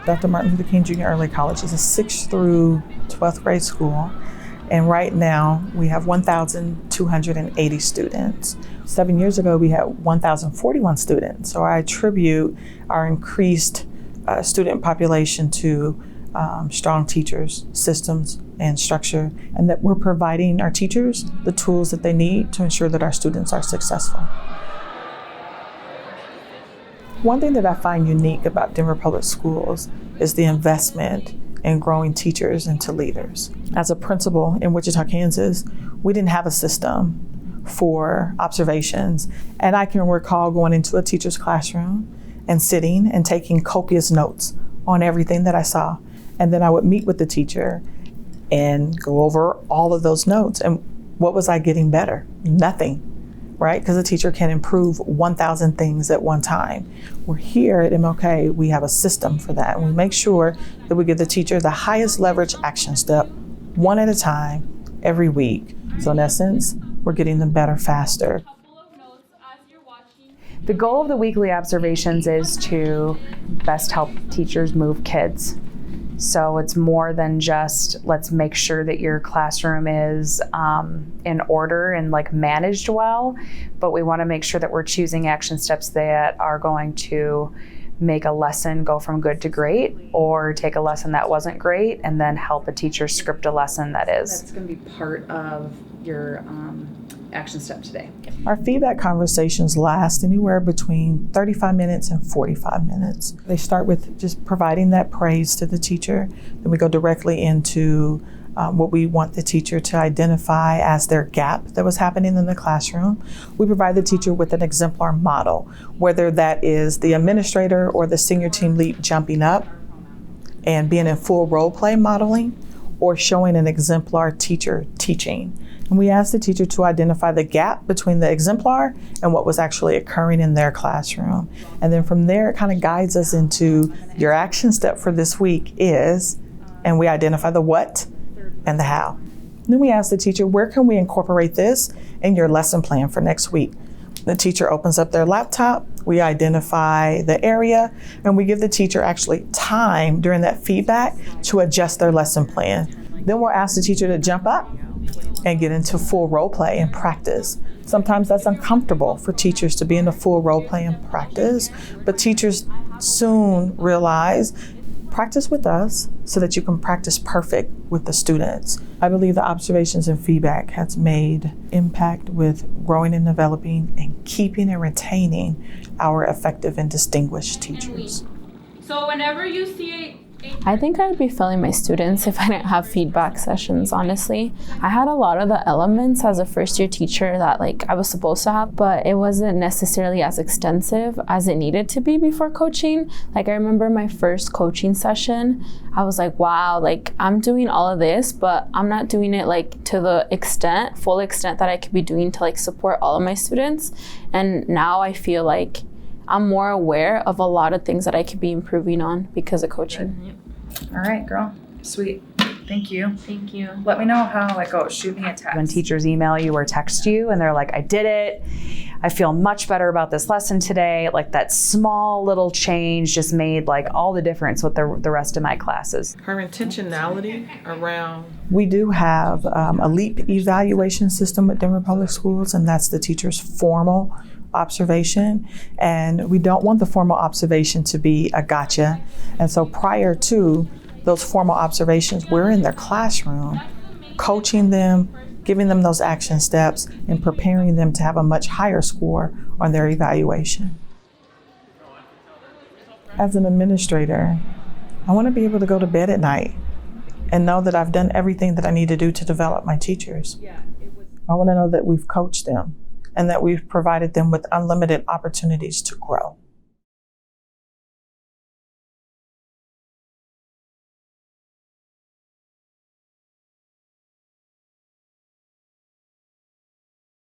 Dr. Martin Luther King Jr. Early College is a 6th through 12th grade school. And right now we have 1,280 students. 7 years ago, we had 1,041 students. So I attribute our increased student population to strong teachers, systems, and structure, and that we're providing our teachers the tools that they need to ensure that our students are successful. One thing that I find unique about Denver Public Schools is the investment in growing teachers into leaders. As a principal in Wichita, Kansas, we didn't have a system for observations. And I can recall going into a teacher's classroom and sitting and taking copious notes on everything that I saw. And then I would meet with the teacher and go over all of those notes. And what was I getting better? Nothing. Right? Because a teacher can improve 1,000 things at one time. We're here at MLK, we have a system for that. And we make sure that we give the teacher the highest leverage action step, one at a time, every week. So in essence, we're getting them better faster. The goal of the weekly observations is to best help teachers move kids. So it's more than just let's make sure that your classroom is in order and like managed well, but we want to make sure that we're choosing action steps that are going to make a lesson go from good to great, or take a lesson that wasn't great and then help a teacher script a lesson that is. That's going to be part of your action step today. Our feedback conversations last anywhere between 35 minutes and 45 minutes. They start with just providing that praise to the teacher. Then we go directly into what we want the teacher to identify as their gap that was happening in the classroom. We provide the teacher with an exemplar model, whether that is the administrator or the senior team lead jumping up and being in full role play modeling, or showing an exemplar teacher teaching. And we ask the teacher to identify the gap between the exemplar and what was actually occurring in their classroom. And then from there, it kind of guides us into your action step for this week is, and we identify the what and the how. And then we ask the teacher, where can we incorporate this in your lesson plan for next week? The teacher opens up their laptop, we identify the area, and we give the teacher actually time during that feedback to adjust their lesson plan. Then we'll ask the teacher to jump up and get into full role play and practice. Sometimes that's uncomfortable for teachers to be in a full role play and practice, but teachers soon realize practice with us so that you can practice perfect with the students. I believe the observations and feedback has made impact with growing and developing and keeping and retaining our effective and distinguished teachers. So whenever you see I think I would be failing my students if I didn't have feedback sessions, honestly. I had a lot of the elements as a first year teacher that I was supposed to have, but it wasn't necessarily as extensive as it needed to be before coaching. I remember my first coaching session, I was like, wow, I'm doing all of this, but I'm not doing it to the full extent that I could be doing to support all of my students. And now I feel I'm more aware of a lot of things that I could be improving on because of coaching. All right, girl. Sweet. Thank you. Thank you. Let me know how it goes. Shoot me a text. When teachers email you or text you and they're like, I did it. I feel much better about this lesson today. That small little change just made all the difference with the rest of my classes. Her intentionality around. We do have a LEAP evaluation system at Denver Public Schools, and that's the teacher's formal observation, and we don't want the formal observation to be a gotcha. And so prior to those formal observations, we're in their classroom coaching them, giving them those action steps, and preparing them to have a much higher score on their evaluation. As an administrator, I want to be able to go to bed at night and know that I've done everything that I need to do to develop my teachers. I want to know that we've coached them and that we've provided them with unlimited opportunities to grow.